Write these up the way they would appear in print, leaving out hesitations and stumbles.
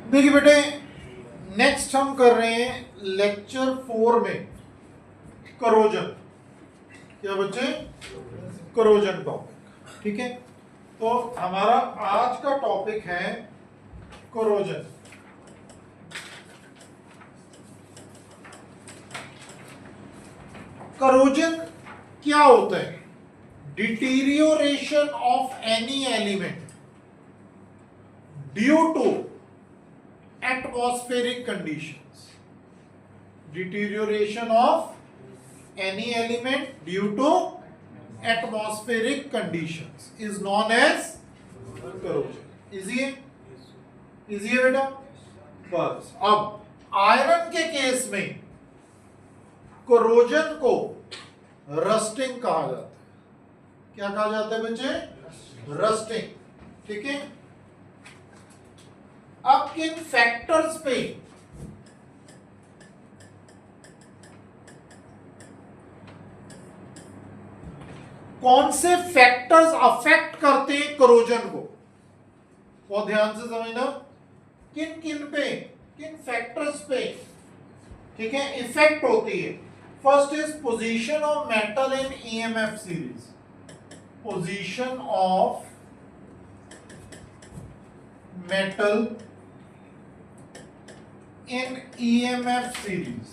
देखिए बेटे, नेक्स्ट हम कर रहे हैं लेक्चर 4 में करोजन। क्या बच्चे? Corrosion topic. ठीक है, तो हमारा आज का टॉपिक है करोजन। करोजन क्या होता है? Deterioration of any element due to atmospheric conditions. Deterioration of any element due to atmospheric conditions is known as corrosion. Easy है? Easy है बेटा? बस अब आयरन के केस में corrosion को रस्टिंग कहा जाता है। क्या कहा जाता है बच्चे? रस्टिंग। ठीक है, अब किन फैक्टर्स पे कौन से फैक्टर्स अफेक्ट करते हैं करोजन को? बहुत ध्यान से समझना, किन किन पे, किन फैक्टर्स पे, ठीक है, इफेक्ट होती है। First is position of metal in EMF series. Position of metal in EMF series.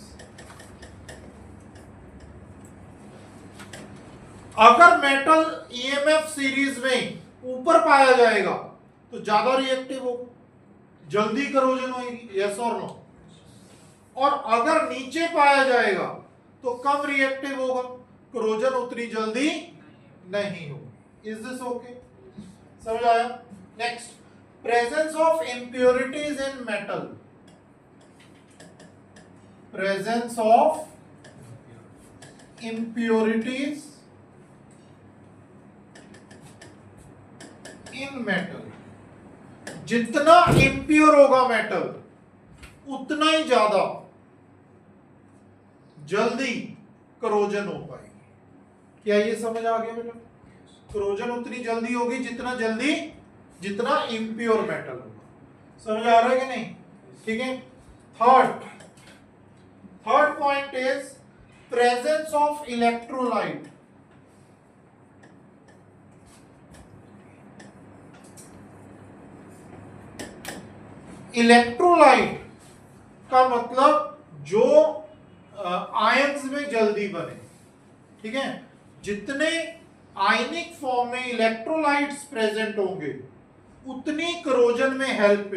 अगर मेटल EMF सीरीज में ऊपर पाया जाएगा तो ज्यादा रिएक्टिव होगा, जल्दी करोजन होगी, यस और नो। और अगर नीचे पाया जाएगा तो कम रिएक्टिव होगा, करोजन उतनी जल्दी नहीं होगी। Is this okay? समझ आया? Next, presence of impurities in metal. Presence of impurities in metal। जितना impure होगा मेटल उतना ही ज्यादा जल्दी करोजन हो पाएगी। क्या ये समझ आ गया बेटा? करोजन उतनी जल्दी होगी जितना impure मेटल होगा। समझ आ रहा है कि नहीं? ठीक है, Third point is presence of electrolyte। Electrolyte का मतलब जो आयंस में जल्दी बने। ठीक है, जितने आयनिक फॉर्म में इलेक्ट्रोलाइट्स प्रेजेंट होंगे उतनी करोजन में हेल्प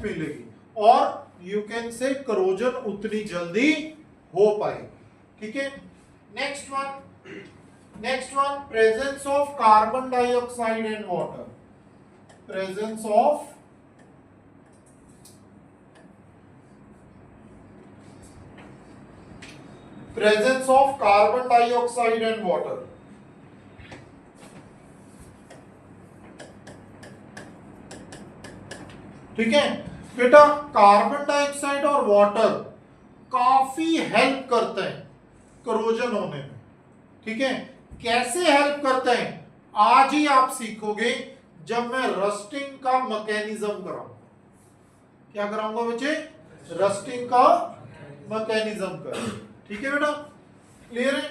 मिलेगी, और यू कैन से करोजन उतनी जल्दी हो पाएगी। ठीक है, next one presence of carbon dioxide and water. Presence of carbon dioxide and water. ठीक है बेटा, कार्बन डाइऑक्साइड और वाटर काफी हेल्प करते हैं करोजन होने में। ठीक है, कैसे हेल्प करते हैं आज ही आप सीखोगे जब मैं रस्टिंग का मैकेनिज्म कराऊंगा। क्या कराऊंगा बच्चे? रस्टिंग का मैकेनिज्म कराऊंगा। ठीक है बेटा, क्लियर है?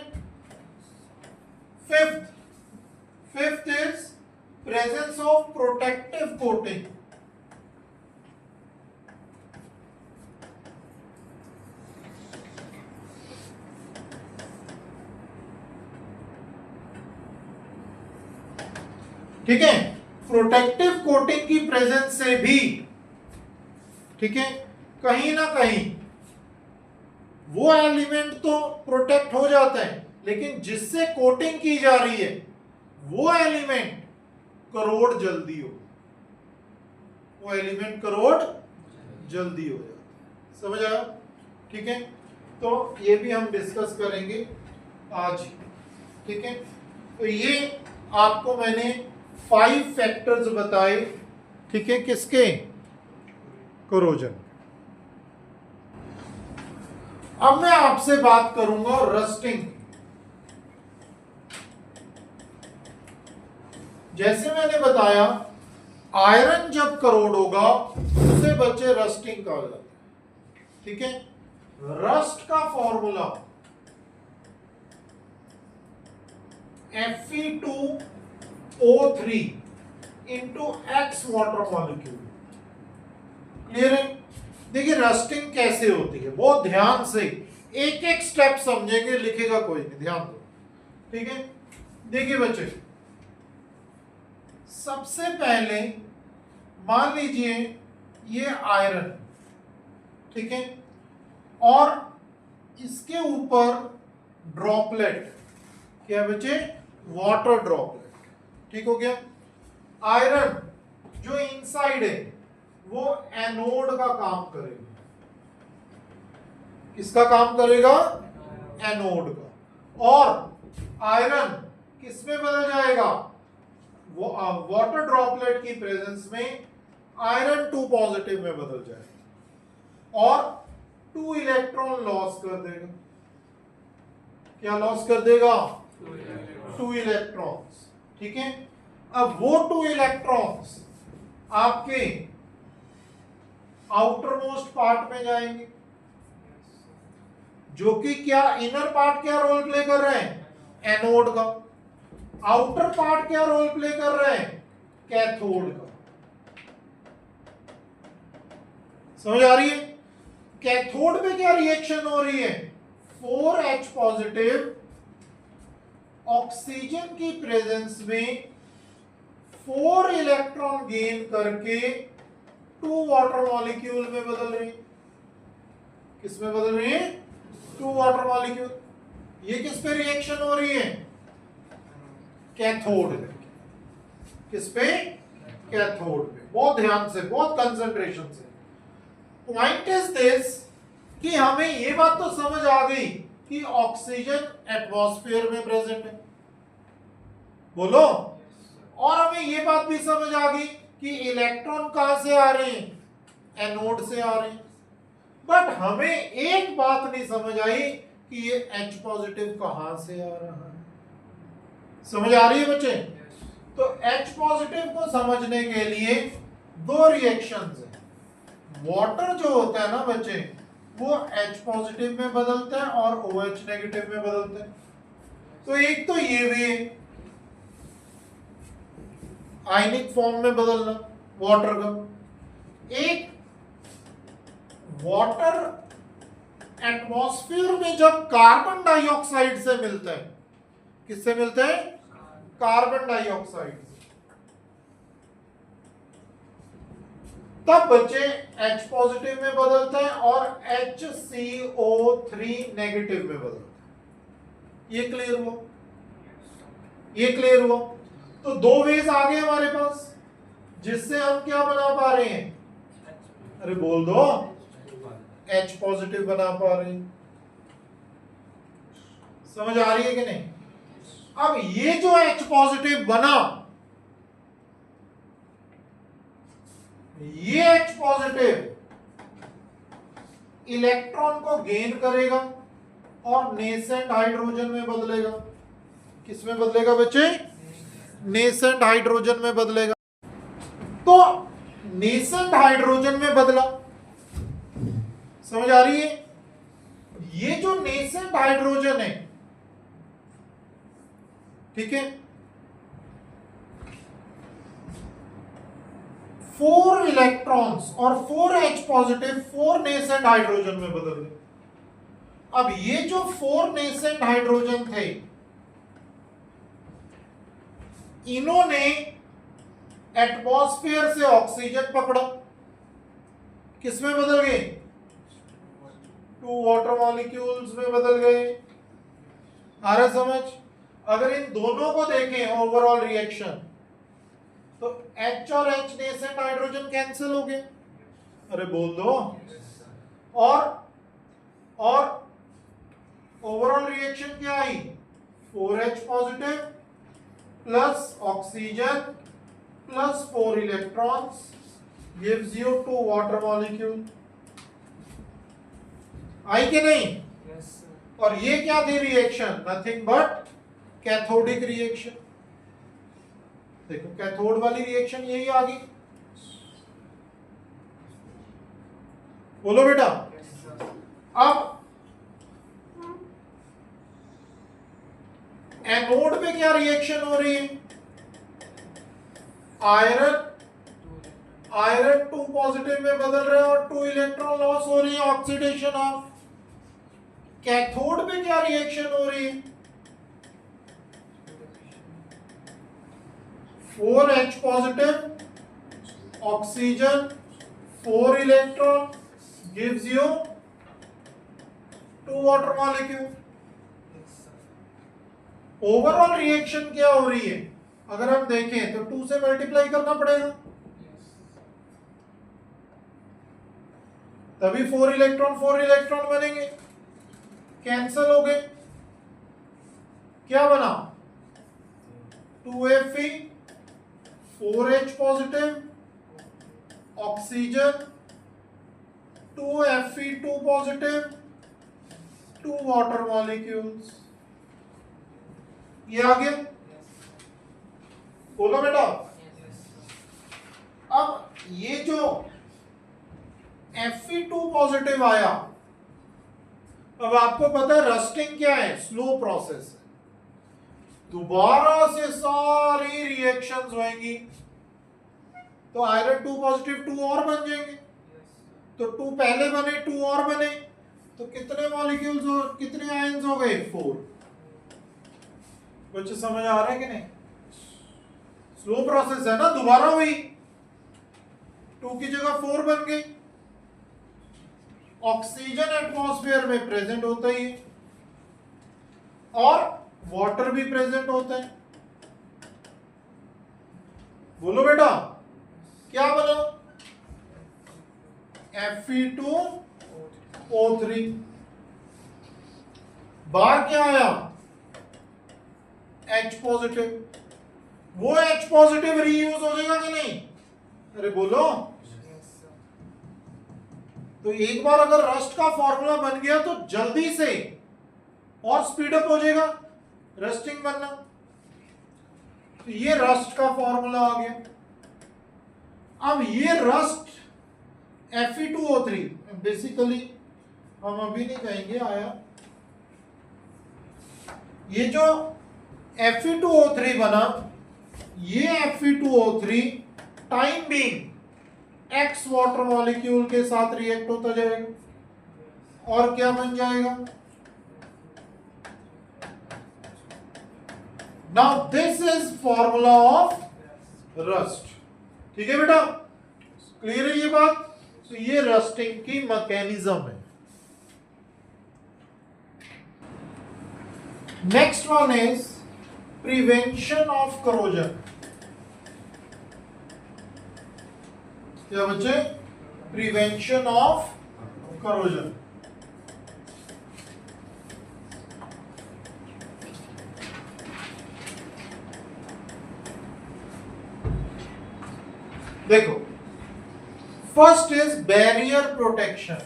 Fifth is presence of protective coating. ठीक है, प्रोटेक्टिव कोटिंग की प्रेजेंस से भी, ठीक है, कहीं ना कहीं वो एलिमेंट तो प्रोटेक्ट हो जाते हैं, लेकिन जिससे कोटिंग की जा रही है वो एलिमेंट करोड़ जल्दी हो जाता। समझ आया? ठीक है, तो ये भी हम डिस्कस करेंगे आज। ठीक है, तो ये आपको मैंने 5 फैक्टर्स बताए। ठीक है, किसके? करोजन। अब मैं आपसे बात करूंगा रस्टिंग। जैसे मैंने बताया आयरन जब करोड होगा उसे बच्चे रस्टिंग कहा जाता है। ठीक है, रस्ट का formula Fe2O3 into x water molecule. Clear है? देखिए रस्टिंग कैसे होती है, बहुत ध्यान से एक एक स्टेप समझेंगे, लिखेगा कोई नहीं, ध्यान दो। ठीक है, देखिए बच्चे, सबसे पहले मान लीजिए ये आयरन, ठीक है, और इसके ऊपर ड्रॉपलेट, क्या बच्चे, वाटर ड्रॉपलेट। ठीक हो गया। आयरन जो इनसाइड है वो एनोड का काम करेगा। किसका काम करेगा? एनोड का। और आयरन किस में बदल जाएगा? वो वाटर ड्रॉपलेट की प्रेजेंस में आयरन 2 पॉजिटिव में बदल जाएगा और 2 इलेक्ट्रॉन लॉस कर देगा। क्या लॉस कर देगा? 2 इलेक्ट्रॉन्स। ठीक है, अब वो 2 इलेक्ट्रॉन्स आपके आउटर मोस्ट पार्ट में जाएंगे, जो कि क्या इनर पार्ट क्या रोल प्ले कर रहे हैं? एनोड का। आउटर पार्ट क्या रोल प्ले कर रहे हैं? कैथोड का। समझ आ रही है? कैथोड में क्या रिएक्शन हो रही है? 4H पॉजिटिव ऑक्सीजन की प्रेजेंस में 4 इलेक्ट्रॉन गेन करके 2 वाटर मॉलिक्यूल में बदल रही है। किस में बदल रही है? 2 वाटर मॉलिक्यूल। ये किस पे रिएक्शन हो रही है? कैथोड पे। किस पे? कैथोड पे। बहुत ध्यान से, बहुत कंसंट्रेशन से। पॉइंट इज दिस कि हमें ये बात तो समझ आ गई कि ऑक्सीजन एटमॉस्फेयर में प्रेजेंट है, बोलो। और हमें ये बात भी समझ आ गई कि इलेक्ट्रॉन कहां से आ रहे हैं? एनोड से आ रहे हैं। बट हमें एक बात नहीं समझ आई कि ये H पॉजिटिव कहां से आ रहा है। समझ आ रही है बच्चे? तो H पॉजिटिव को समझने के लिए 2 रिएक्शंस हैं। वाटर जो होता है ना बच्चे, वो H पॉजिटिव में बदलता है और OH नेगेटिव में बदलता है। तो एक तो ये वे आयनिक फॉर्म में बदलना वाटर का, एक वाटर एटमॉस्फेयर में जब कार्बन डाइऑक्साइड से मिलता है, किससे मिलता है? कार्बन डाइऑक्साइड से, तब बच्चे H पॉजिटिव में बदलता है और HCO3 नेगेटिव में बदलता है। ये क्लियर हुआ? ये क्लियर हुआ? तो 2 वेज आ गए हमारे पास जिससे हम क्या बना पा रहे हैं? अरे बोल दो, H पॉजिटिव बना पा रहे हैं। समझ आ रही है कि नहीं? अब ये जो H पॉजिटिव बना, ये H पॉजिटिव इलेक्ट्रॉन को गेन करेगा और नेसेंट हाइड्रोजन में बदलेगा। किस में बदलेगा बच्चे? नेसेंट हाइड्रोजन में बदलेगा। तो नेसेंट हाइड्रोजन में बदला, समझ आ रही है? ये जो नेसेंट हाइड्रोजन है, ठीक है, 4 इलेक्ट्रॉन्स और 4H पॉजिटिव 4 नेसेंट हाइड्रोजन में बदल गए। अब ये जो 4 नेसेंट हाइड्रोजन थे, इन्होंने एटमॉस्फेयर से ऑक्सीजन पकड़ा, किस में बदल गए? 2 वाटर मॉलिक्यूल्स में बदल गए। आ रहा समझ? अगर इन दोनों को देखें ओवरऑल रिएक्शन, तो H और H नेसेंट हाइड्रोजन कैंसिल हो गए। अरे बोल दो। और ओवरऑल रिएक्शन क्या आई? 4H positive plus oxygen plus 4 electrons gives you 2 water molecule. आई कि नहीं? Yes, sir. और ये क्या थी reaction? Nothing but cathodic reaction. देखो कैथोड वाली रिएक्शन यही आ गई। बोलो बेटा। अब एनोड पे क्या रिएक्शन हो रही है? आयरन 2 पॉजिटिव में बदल रहे हैं और 2 इलेक्ट्रॉन लॉस हो रही है, ऑक्सीडेशन ऑफ। कैथोड पे क्या रिएक्शन हो रही है? 4H positive oxygen 4 electron gives you 2 water molecule. Overall reaction क्या हो रही है? अगर हम देखें तो 2 से मल्टीप्लाई करना पड़ेगा, तभी 4 इलेक्ट्रॉन बनेंगे। कैंसल हो गए, क्या बना? 2Fe 4H positive oxygen 2Fe2 positive 2 water molecules. ये आ गया, बोलो बेटा। अब ये जो Fe2 पॉजिटिव आया, अब आपको पता है रस्टिंग क्या है? स्लो प्रोसेस है। दोबारा से सारी रिएक्शंस होंगी, तो आयरन 2 पॉजिटिव 2 और बन जाएंगे। तो 2 पहले बने, 2 और बने, तो कितने मॉलिक्यूल्स हो, कितने आयंस हो गए? 4। कुछ समझ आ रहा है कि नहीं? स्लो प्रोसेस है ना, दोबारा हुई, 2 की जगह 4 बन गई। ऑक्सीजन एटमॉस्फेयर में प्रेजेंट होता ही है और वाटर भी प्रेजेंट होता है। बोलो बेटा, क्या बना? Fe2O3। बाहर क्या आया? H positive. वो H पॉजिटिव रीयूज हो जाएगा कि नहीं? अरे बोलो। तो एक बार अगर रस्ट का फॉर्मूला बन गया तो जल्दी से और स्पीडअप हो जाएगा रस्टिंग बनना। तो ये रस्ट का फॉर्मूला आ गया। अब ये रस्ट Fe2O3 बेसिकली हम अभी नहीं कहेंगे, आया ये जो Fe2O3 बना, ये Fe2O3 time being X water molecule के साथ रिएक्ट होता जाएगा और क्या बन जाएगा? Now this is formula of rust. ठीक है बेटा, क्लियर है ये बात? तो ये रस्टिंग की मैकेनिज्म है। Next one is prevention of corrosion. क्या बच्चे? Prevention of corrosion. देखो, फर्स्ट इज बैरियर प्रोटेक्शन।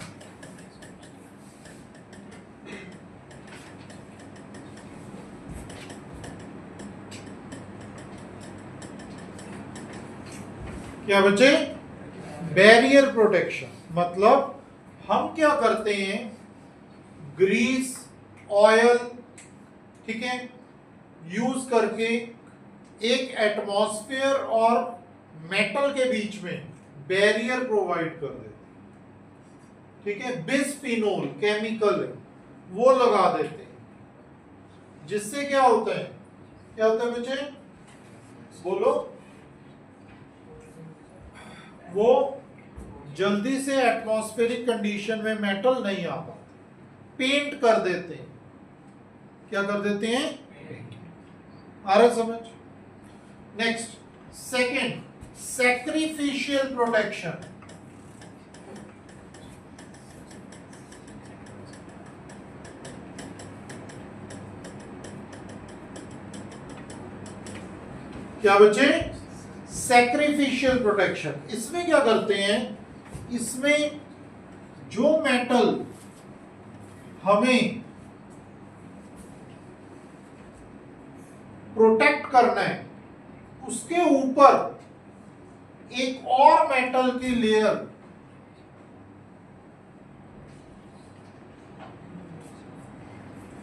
क्या बच्चे? बैरियर प्रोटेक्शन मतलब हम क्या करते हैं, ग्रीस ऑयल, ठीक है, यूज करके एक एटमॉस्फेयर और मेटल के बीच में बैरियर प्रोवाइड कर देते, ठीक है। बिस्फिनोल केमिकल है, वो लगा देते हैं, जिससे क्या होता है? क्या होता है बच्चे? बोलो। वो जल्दी से एटमॉस्फेरिक कंडीशन में मेटल नहीं आता, पेंट कर देते हैं। क्या कर देते हैं? आ रहा समझ? Next, second, sacrificial protection. क्या बच्चे? Sacrificial protection. इसमें क्या करते हैं, इसमें जो मेटल हमें प्रोटेक्ट करना है उसके ऊपर एक और मेटल की लेयर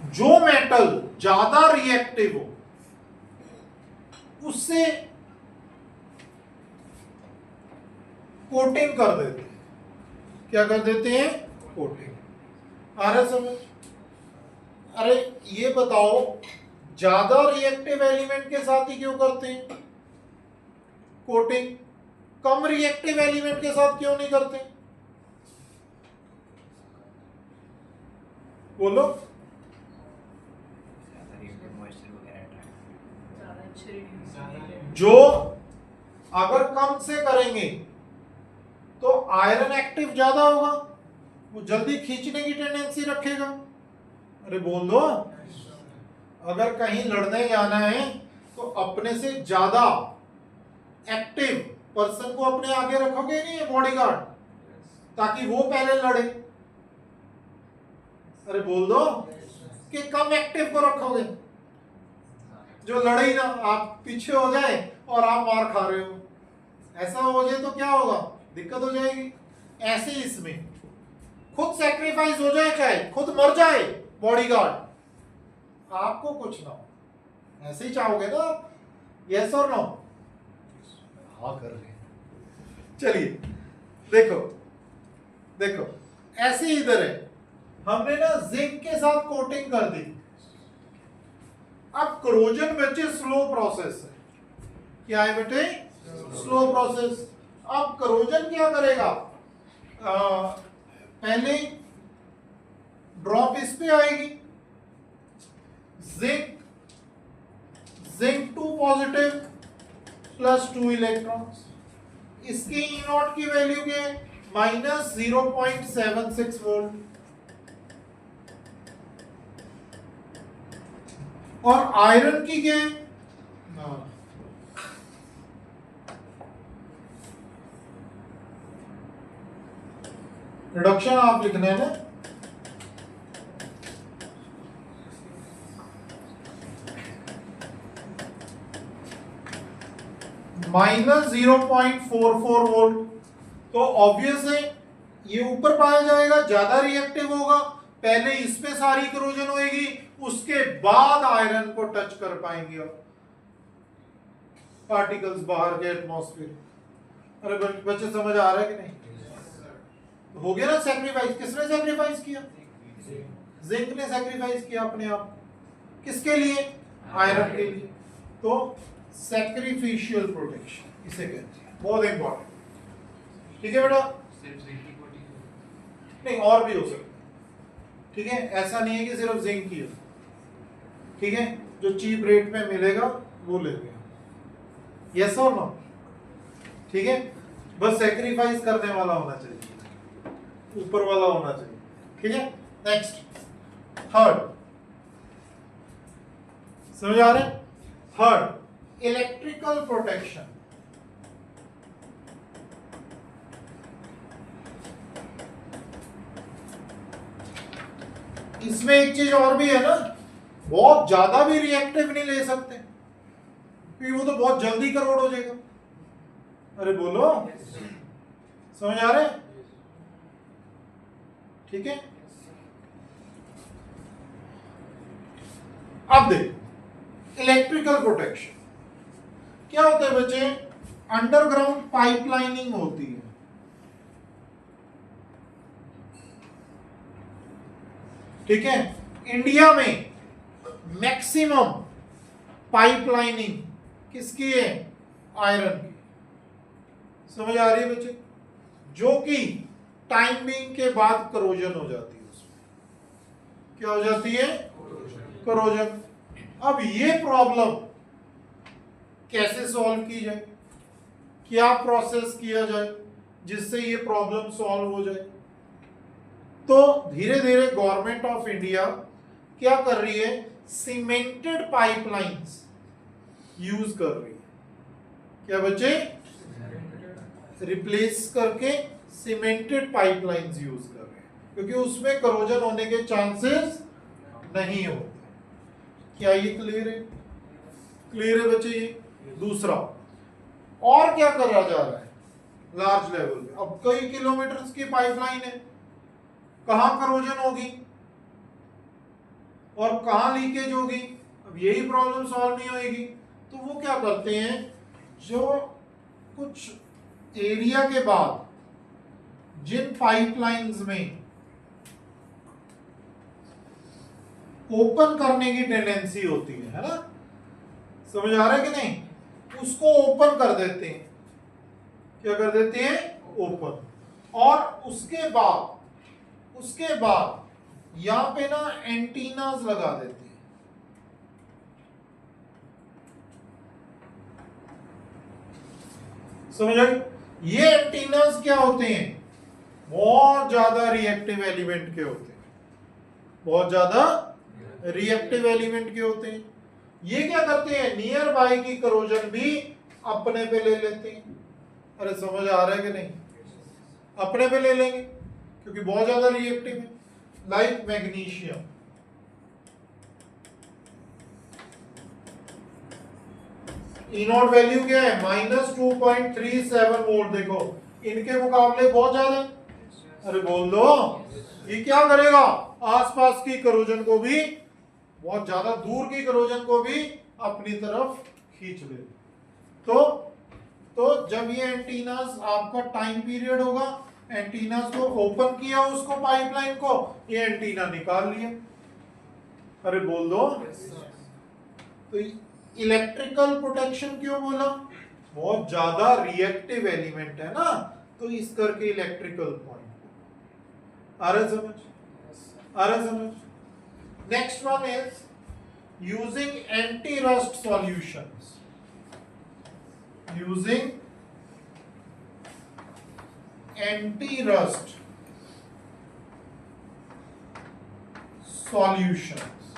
जो मेटल ज्यादा रिएक्टिव हो उससे कोटिंग कर देते हैं। क्या कर देते हैं? कोटिंग। आ रहा समझ? अरे ये बताओ, ज्यादा रिएक्टिव एलिमेंट के साथ ही क्यों करते हैं कोटिंग, कम रिएक्टिव एलिमेंट के साथ क्यों नहीं करते? बोलो। जो अगर कम से करेंगे तो आयरन एक्टिव ज्यादा होगा, वो जल्दी खींचने की टेंडेंसी रखेगा। अरे बोल दो। अगर कहीं लड़ने जाना है तो अपने से ज्यादा एक्टिव पर्सन को अपने आगे रखोगे नहीं, बॉडीगार्ड, ताकि वो पहले लड़े। अरे बोल दो कि कम एक्टिव को रखोगे जो लड़े ही ना, आप पीछे हो जाए और आप मार खा रहे हो, ऐसा हो जाए तो क्या होगा? दिक्कत हो जाएगी। ऐसे इसमें खुद सैक्रिफाइस हो जाए, चाहे खुद मर जाए बॉडीगार्ड, आपको कुछ ना हो, ऐसे ही चाहोगे ना आप? यस और नो? हाँ कर रहे हैं। चलिए देखो देखो, ऐसे ही इधर है, हमने ना जिंक के साथ कोटिंग कर दी। अब करोजन बच्चे स्लो प्रोसेस है। क्या है बेटे? Slow process. अब करोजन क्या करेगा? पहले ड्रॉप इस पे आएगी, जिंक 2 पॉजिटिव प्लस 2 इलेक्ट्रॉन्स, इसकी ई नॉट की वैल्यू क्या है? -0.76 वोल्ट। और आयरन की क्या है? रिडक्शन आप लिखने हैं ना, -0.44 वोल्ट। तो ऑब्वियस है ये ऊपर पाया जाएगा, ज्यादा रिएक्टिव होगा, पहले इस पे सारी करोजन होएगी, उसके बाद आयरन को टच कर पाएंगे पार्टिकल्स बाहर के एटमॉस्फेयर। अरे बच्चे समझ आ रहा है कि नहीं? हो गया ना सैक्रिफाइस। किसने सैक्रिफाइस किया? जिंक ने सैक्रिफाइस किया अपने आप। किसके लिए? आयरन के लिए। तो सैक्रिफिशियल प्रोटेक्शन इसे कहते हैं, बहुत इंपॉर्टेंट। ठीक है बेटा? नहीं, और भी हो सकता है। ठीक है, ऐसा नहीं है कि सिर्फ जिंक की हो। ठीक है, जो चीप रेट में मिलेगा वो लेंगे। यस और नो? ठीक है, बस सैक्रिफाइस करने वाला होना चाहिए, ऊपर वाला होना चाहिए। ठीक है, नेक्स्ट थर्ड, समझ आ रहे हैं? Third, electrical protection. इसमें एक चीज और भी है ना, बहुत ज्यादा भी रिएक्टिव नहीं ले सकते, क्योंकि वो तो बहुत जल्दी करोड़ हो जाएगा। अरे बोलो, समझ आ रहे हैं? ठीक है, अब देख इलेक्ट्रिकल प्रोटेक्शन क्या होता है बच्चे? अंडरग्राउंड पाइपलाइनिंग होती है। ठीक है, इंडिया में मैक्सिमम पाइपलाइनिंग किसकी है? आयरन की। समझ आ रही है बच्चे? जो कि टाइमिंग के बाद करोजन हो जाती है उसमें। क्या हो जाती है? करोजन। अब ये प्रॉब्लम कैसे सॉल्व की जाए, क्या प्रोसेस किया जाए जिससे ये प्रॉब्लम सॉल्व हो जाए? तो धीरे धीरे गवर्नमेंट ऑफ इंडिया क्या कर रही है? सीमेंटेड पाइपलाइंस यूज कर रही है। क्या बच्चे? रिप्लेस करके सीमेंटेड पाइपलाइंस यूज कर रहे हैं, क्योंकि उसमें करोजन होने के चांसेस नहीं होते। क्या ये क्लियर है? क्लियर है बच्चे? ये दूसरा, और क्या करा जा रहा है लार्ज लेवल पे? अब कई किलोमीटर की पाइपलाइन है, कहां करोजन होगी? और कहाँ लीकेज होगी, अब यही प्रॉब्लम सॉल्व नहीं होगी। तो वो क्या करते हैं, जो कुछ एरिया के बाद जिन पाइपलाइंस में ओपन करने की टेंडेंसी होती है ना, समझ आ रहा है कि नहीं, उसको ओपन कर देते हैं। क्या कर देते हैं, ओपन। और उसके बाद यहां पे ना एंटीनास लगा देते हैं। समझ आई? ये एंटीनास क्या होते हैं, बहुत ज्यादा रिएक्टिव एलिमेंट के होते हैं, बहुत ज्यादा रिएक्टिव एलिमेंट के होते हैं। ये क्या करते हैं, नियर बाय की करोजन भी अपने पे ले लेते हैं। अरे समझ आ रहा है कि नहीं, अपने पे ले लेंगे क्योंकि बहुत ज्यादा रिएक्टिव है। लाइक मैग्नीशियम, इनोड वैल्यू क्या है, -2.37 वोल्ट। देखो इनके मुकाबले बहुत ज्यादा है। अरे बोल दो, ये क्या करेगा, आसपास की करोजन को भी, बहुत ज्यादा दूर की करोजन को भी अपनी तरफ खींच ले। तो जब ये एंटीनास आपका टाइम पीरियड होगा, एंटीनास को ओपन किया उसको पाइपलाइन को, ये एंटीना निकाल लिया। अरे बोल दो। तो इलेक्ट्रिकल प्रोटेक्शन क्यों बोला, बहुत ज्यादा रिएक्टिव एलिमेंट है ना, तो इस करके इलेक्ट्रिकल पॉइंट। आ रहा समझ, आ रहा समझ। Next one is using anti rust solutions, using anti rust solutions.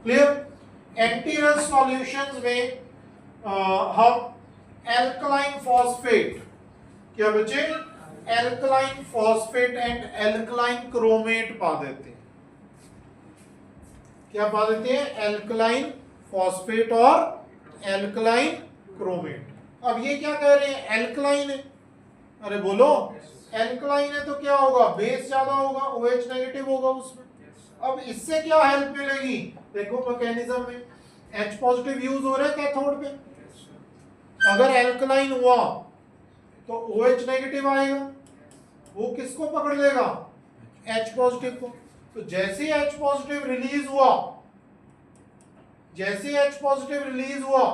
Clear? Anti rust solutions में हम एल्कलाइन फॉस्फेट, क्या बचे, alkaline phosphate and alkaline chromate पा देते हैं। क्या पा देते हैं, एल्कलाइन फॉस्फेट और एल्कलाइन क्रोमेट। अब ये क्या कह रहे हैं, एल्कलाइन है। अरे बोलो, एल्कलाइन है तो क्या होगा, बेस ज्यादा होगा, OH नेगेटिव होगा उसमें। अब इससे क्या हेल्प मिलेगी, देखो मैकेनिज्म में H पॉजिटिव यूज हो रहा है कैथोड पे। अगर एल्कलाइन हुआ तो OH नेगेटिव आएगा, वो किसको पकड़ लेगा, H पॉजिटिव को। तो जैसे ही H पॉजिटिव रिलीज हुआ, जैसे H पॉजिटिव रिलीज हुआ,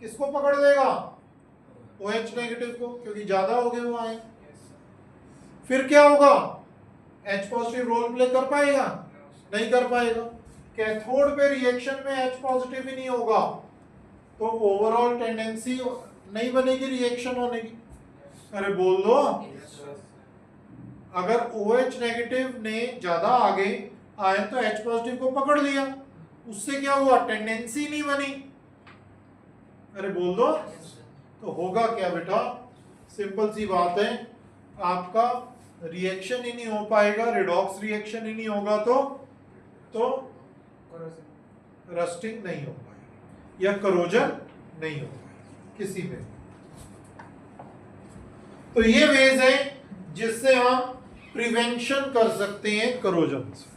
किसको पकड़ लेगा, OH नेगेटिव को, क्योंकि ज्यादा हो गए वो आए। फिर क्या होगा, H पॉजिटिव रोल प्ले कर पाएगा, नहीं कर पाएगा। कैथोड पे रिएक्शन में H पॉजिटिव ही नहीं होगा तो ओवरऑल टेंडेंसी नहीं बनेगी रिएक्शन होने की। अरे बोल दो, अगर OH नेगेटिव ने ज्यादा आगे आए तो H पॉजिटिव को पकड़ लिया, उससे क्या हुआ, टेंडेंसी नहीं बनी। अरे बोल दो, तो होगा क्या बेटा, सिंपल सी बात है, आपका रिएक्शन ही नहीं हो पाएगा, रिडॉक्स रिएक्शन ही नहीं होगा तो रस्टिंग नहीं हो पाएगी या करोजन नहीं हो पाएगी किसी में। तो ये वेज है जिससे हम प्रिवेंशन कर सकते हैं करोजन से।